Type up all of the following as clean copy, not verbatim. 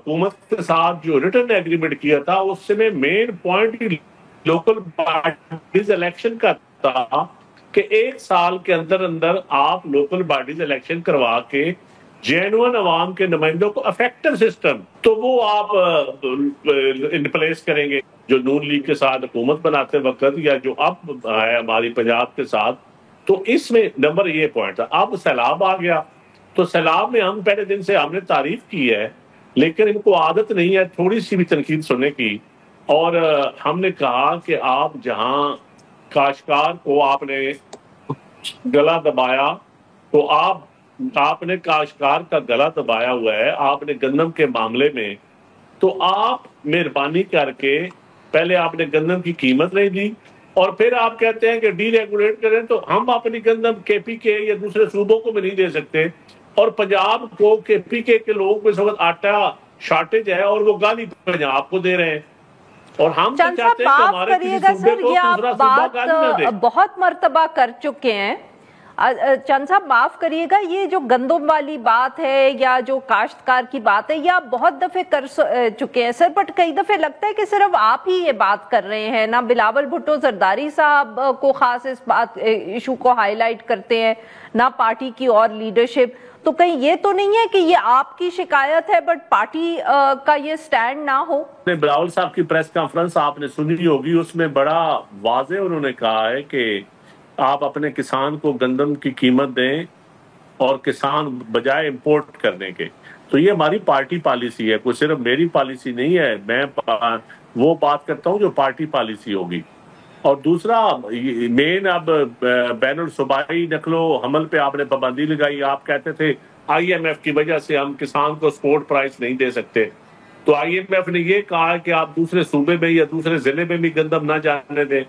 حکومت کے ساتھ جو ریٹرن ایگریمنٹ کیا تھا اس میں main point local bodies election کا تھا کہ 1 سال کے اندر اندر آپ لوکل باڈیز الیکشن کروا کے جینوئن عوام کے نمائندوں کو افیکٹو سسٹم تو وہ آپ ان پلیس کریں گے. جو نون لیگ کے ساتھ حکومت بناتے وقت یا جو اب ہے ہماری پنجاب کے ساتھ, تو اس میں نمبر یہ پوائنٹ تھا. اب سیلاب آ گیا تو سیلاب میں ہم پہلے دن سے ہم نے تعریف کی ہے, لیکن ان کو عادت نہیں ہے تھوڑی سی بھی تنقید سننے کی. اور ہم نے کہا کہ آپ جہاں کاشتکار کو آپ نے گلا دبایا, تو آپ نے کاشتکار کا گلا دبایا ہوا ہے آپ نے گندم کے معاملے میں, تو آپ مہربانی کر کے پہلے آپ نے گندم کی قیمت نہیں دی اور پھر آپ کہتے ہیں کہ ڈی ریگولیٹ کریں, تو ہم اپنی گندم کے پی کے یا دوسرے صوبوں کو بھی نہیں دے سکتے. اور پنجاب کو کے پی کے لوگوں کو اس وقت آٹا شارٹیج ہے اور وہ گالی پنجاب کو دے رہے ہیں, اور ہم تو چاہتے ہیں کہ ہمارے کسی صوبے کو دوسرا صوبہ گالی نہ دے. بہت مرتبہ کر چکے ہیں چند صاحب, معاف کریے گا, یہ جو گندم والی بات ہے یا جو کاشتکار کی بات ہے یہ آپ بہت دفعے کر چکے ہیں سر, بٹ کئی دفعے لگتا ہے کہ صرف آپ ہی یہ بات کر رہے ہیں, نہ بلاول بھٹو زرداری صاحب کو خاص اس بات ایشو کو ہائی لائٹ کرتے ہیں, نہ پارٹی کی اور لیڈرشپ. تو کہیں یہ تو نہیں ہے کہ یہ آپ کی شکایت ہے بٹ پارٹی کا یہ سٹینڈ نہ ہو؟ بلاول صاحب کی پریس کانفرنس آپ نے سنی ہوگی, اس میں بڑا واضح انہوں نے کہا ہے کہ آپ اپنے کسان کو گندم کی قیمت دیں اور کسان بجائے امپورٹ کرنے کے. تو یہ ہماری پارٹی پالیسی ہے, کوئی صرف میری پالیسی نہیں ہے. میں وہ بات کرتا ہوں جو پارٹی پالیسی ہوگی. اور دوسرا مین اب بین الصوبائی نقل و حمل پہ آپ نے پابندی لگائی. آپ کہتے تھے آئی ایم ایف کی وجہ سے ہم کسان کو سپورٹ پرائس نہیں دے سکتے, تو آئی ایم ایف نے یہ کہا کہ آپ دوسرے صوبے میں یا دوسرے ضلع میں بھی گندم نہ جانے دیں,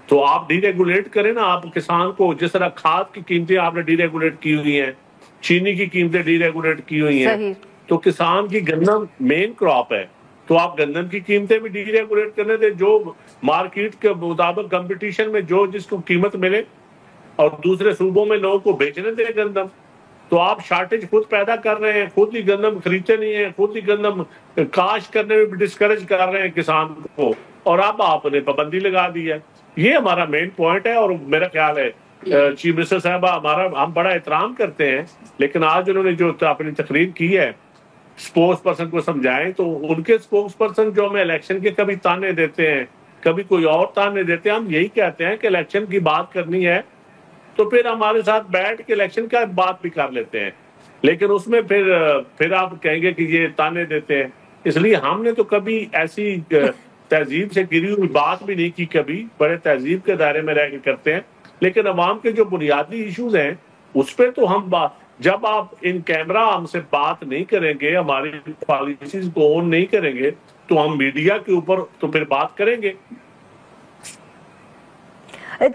تو آپ ڈی ریگولیٹ کریں نا. آپ کسان کو جس طرح کھاد کی قیمتیں آپ نے ڈی ریگولیٹ کی ہوئی ہیں, چینی کی قیمتیں ڈی ریگولیٹ کی ہوئی ہیں, تو کسان کی گندم مین کراپ ہے, تو آپ گندم کی قیمتیں بھی ڈی ریگولیٹ کرنے دیں, جو مارکیٹ کے مطابق کمپٹیشن میں جو جس کو قیمت ملے, اور دوسرے صوبوں میں لوگوں کو بیچنے دیں گندم. تو آپ شارٹیج خود پیدا کر رہے ہیں, خود ہی گندم خریدتے نہیں ہیں, خود ہی گندم کاشت کرنے میں ڈسکریج کر رہے ہیں کسان کو, اور اب آپ نے پابندی لگا دی ہے. یہ ہمارا مین پوائنٹ ہے. اور میرا خیال ہے چیف منسٹر صاحبہ ہم بڑا احترام کرتے ہیں, لیکن آج انہوں نے جو اپنی تقریر کی ہے اسپوکس پرسن کو سمجھائیں, تو ان کے اسپوکس پرسن جو ہمیں الیکشن کے کبھی تانے دیتے ہیں کبھی کوئی اور تانے دیتے ہیں, ہم یہی کہتے ہیں کہ الیکشن کی بات کرنی ہے تو پھر ہمارے ساتھ بیٹھ کے الیکشن کا بات بھی کر لیتے ہیں, لیکن اس میں پھر آپ کہیں گے کہ یہ تانے دیتے ہیں. اس لیے ہم نے تو کبھی ایسی تہذیب سے گری ہوئی بات بھی نہیں کی, کبھی بڑے تہذیب کے دائرے میں رہ کے کرتے ہیں. لیکن عوام کے جو بنیادی ایشوز ہیں اس پہ تو ہم جب آپ ان کیمرہ ہم سے بات نہیں کریں گے, ہماری پالیسیز کو اون نہیں کریں گے, تو ہم میڈیا کے اوپر تو پھر بات کریں گے.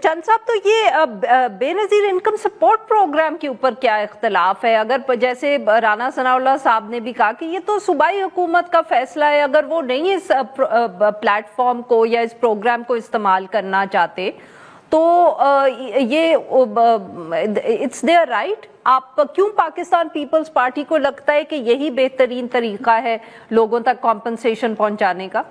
چند صاحب, تو یہ بے نظیر انکم سپورٹ پروگرام کے اوپر کیا اختلاف ہے؟ اگر جیسے رانا ثناء اللہ صاحب نے بھی کہا کہ یہ تو صوبائی حکومت کا فیصلہ ہے, اگر وہ نہیں اس پلیٹ فارم کو یا اس پروگرام کو استعمال کرنا چاہتے تو یہ اٹس دیئر رائٹ. آپ کیوں پاکستان پیپلز پارٹی کو لگتا ہے کہ یہی بہترین طریقہ ہے لوگوں تک کمپنسیشن پہنچانے کا؟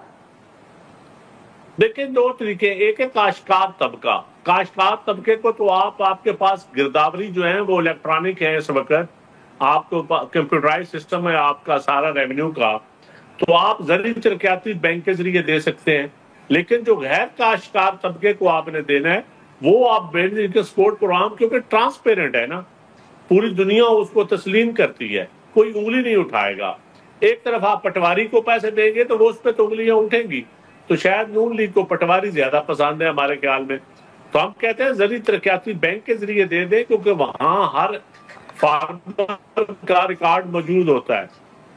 دیکھیں دو طریقے, ایک ہے کاشتکار طبقہ. کاشتکار طبقے کو تو آپ کے پاس گرداوری جو ہے وہ الیکٹرانک ہے اس وقت, آپ کو کمپیوٹرائز سسٹم ہے آپ کا سارا ریونیو کا, تو آپ زرعی ترقیاتی بینک کے ذریعے دے سکتے ہیں. لیکن جو غیر کاشتکار طبقے کو آپ نے دینا ہے وہ آپ بے نظیر کے سپورٹ پروگرام, کیونکہ ٹرانسپیرنٹ ہے نا, پوری دنیا اس کو تسلیم کرتی ہے, کوئی انگلی نہیں اٹھائے گا. ایک طرف آپ پٹواری کو پیسے دیں گے تو وہ اس پہ تو انگلیاں اٹھیں گی, تو شاید نون لیگ کو پٹواری زیادہ پسند ہے ہمارے خیال میں. تو ہم کہتے ہیں زرعی ترقیاتی بینک کے ذریعے دے دیں, کیونکہ وہاں ہر فارمر کا ریکارڈ موجود ہوتا ہے.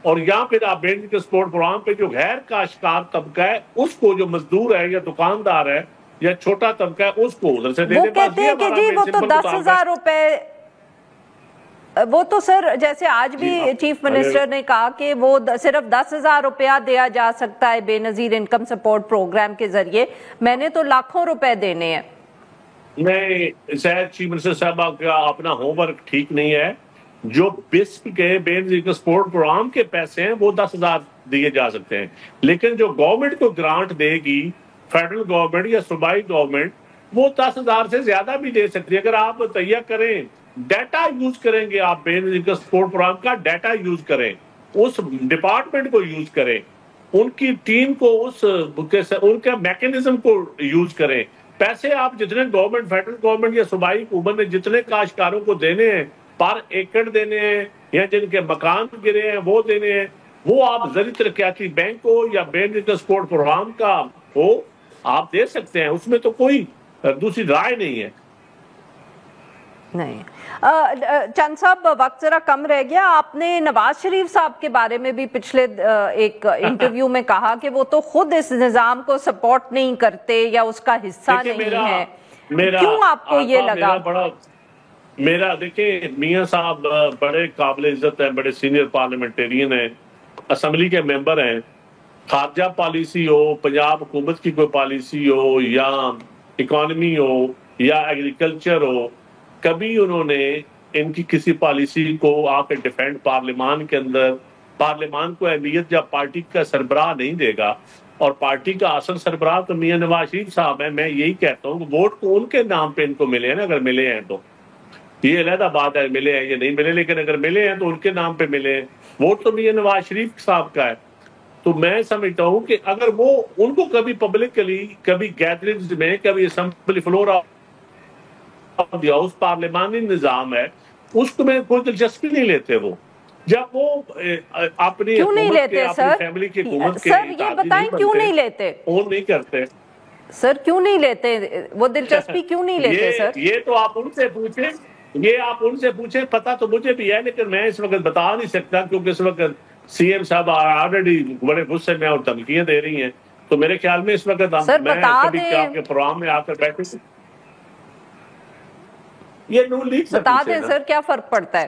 اور یہاں پھر آپ بینک کے سپورٹ پروگرام پہ جو غیر کاشتکار طبقہ ہے اس کو, جو مزدور ہے یا دکاندار ہے یا چھوٹا طبقہ ہے, اس کو ادھر سے دے دیں. وہ کہتے ہیں کہ جی وہ تو 10,000 روپے, وہ تو سر جیسے آج بھی چیف منسٹر نے کہا کہ وہ صرف 10,000 روپیہ دیا جا سکتا ہے بے نظیر انکم سپورٹ پروگرام کے ذریعے, میں نے تو لاکھوں روپے دینے ہیں. نہیں, شاید چیف منسٹر صاحبہ کا اپنا ہوم ورک ٹھیک نہیں ہے. جو بسپ کے بین ایکسپورٹ پروگرام کے پیسے ہیں وہ 10,000 دیے جا سکتے ہیں، لیکن جو گورنمنٹ کو گرانٹ دے گی فیڈرل گورنمنٹ یا صوبائی گورنمنٹ وہ 10,000 سے زیادہ بھی دے سکتی ہے۔ اگر آپ تیہ کریں، ڈیٹا یوز کریں گے، آپ بین ایکسپورٹ پروگرام کا ڈیٹا یوز کریں، اس ڈپارٹمنٹ کو یوز کریں، ان کی ٹیم کو ان کے میکنزم کو یوز کریں، پیسے آپ جتنے گورنمنٹ فیڈرل گورنمنٹ یا صوبائی حکومت نے جتنے کاشتکاروں کو دینے ہیں پر ایکڑ دینے ہیں یا جن کے مکان گرے ہیں وہ دینے ہیں، وہ آپ زرعی ترقیاتی بینک ہو یا بین ایکسپورٹ پروگرام کا ہو آپ دے سکتے ہیں، اس میں تو کوئی دوسری رائے نہیں ہے۔ نہیں چند صاحب وقت ذرا کم رہ گیا، آپ نے نواز شریف صاحب کے بارے میں بھی پچھلے ایک انٹرویو میں کہا کہ وہ تو خود اس نظام کو سپورٹ نہیں کرتے یا اس کا حصہ نہیں ہے، کیوں آپ کو یہ لگا؟ میرا دیکھیں میاں صاحب بڑے قابل عزت ہیں، بڑے سینئر پارلیمنٹیرین ہیں، اسمبلی کے ممبر ہیں، خارجہ پالیسی ہو، پنجاب حکومت کی کوئی پالیسی ہو یا اکانومی ہو یا ایگریکلچر ہو، کبھی انہوں نے ان کی کسی پالیسی کو آ کے ڈیفینڈ پارلیمان کے اندر، پارلیمان کو اہمیت جب پارٹی کا سربراہ نہیں دے گا، اور پارٹی کا اصل سربراہ تو میاں نواز شریف صاحب ہیں، میں یہی کہتا ہوں کہ ووٹ تو ان کے نام پہ ان کو ملے ہیں نا، اگر ملے ہیں تو یہ علیحدہ بات ہے، ملے ہیں یا نہیں ملے، لیکن اگر ملے ہیں تو ان کے نام پہ ملے ہیں، ووٹ تو میاں نواز شریف صاحب کا ہے۔ تو میں سمجھتا ہوں کہ اگر وہ ان کو کبھی پبلکلی، کبھی گیدرنگز میں، کبھی اسمبلی فلور ہاؤس پارلیمانی نظام ہے اس کو میں کوئی دلچسپی نہیں لیتے، وہ جب وہ اپنی کیوں نہیں لیتے سر؟ فیملی کی حکومت کے سر یہ بتائیں کیوں نہیں لیتے؟ وہ نہیں کرتے سر، کیوں نہیں لیتے وہ دلچسپی کیوں نہیں لیتے سر؟ یہ تو آپ ان سے پوچھیں، یہ آپ ان سے پوچھیں، پتہ تو مجھے بھی ہے لیکن میں اس وقت بتا نہیں سکتا کیونکہ اس وقت سی ایم صاحب آلریڈی بڑے غصے میں اور دھمکیاں دے رہی ہیں، تو میرے خیال میں اس وقت میں کبھی آپ کے پروگرام میں آ کر بیٹھے تھے، یہ نون لیگ سے بتا دیں سر کیا فرق پڑتا ہے؟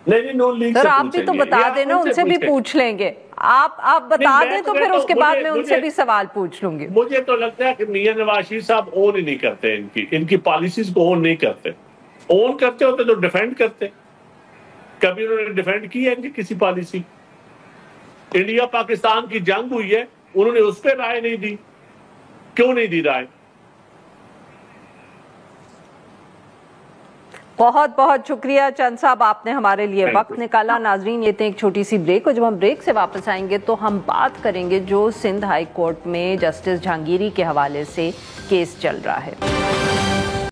نہیں نون لیگ سر سے آپ بھی تو بتا دیں نا، ان سے بھی پوچھ لیں گے، آپ بتا دیں تو پھر اس کے بعد میں ان سے بھی سوال پوچھ لوں گی۔ مجھے تو لگتا ہے کہ میاں نواز شریف صاحب اون ہی نہیں کرتے، ان کی پالیسیز کو اون نہیں کرتے، اون کرتے ہوتے تو ڈیفینڈ کرتے، کبھی انہوں نے ڈیفینڈ کی ہے ان کی کسی پالیسی؟ انڈیا پاکستان کی جنگ ہوئی ہے، انہوں نے اس پہ رائے نہیں دی، کیوں نہیں دی رائے؟ بہت بہت شکریہ چند صاحب، آپ نے ہمارے لیے وقت نکالا۔ ناظرین یہ تھے ایک چھوٹی سی بریک، اور جب ہم بریک سے واپس آئیں گے تو ہم بات کریں گے جو سندھ ہائی کورٹ میں جسٹس جہانگیری کے حوالے سے کیس چل رہا ہے۔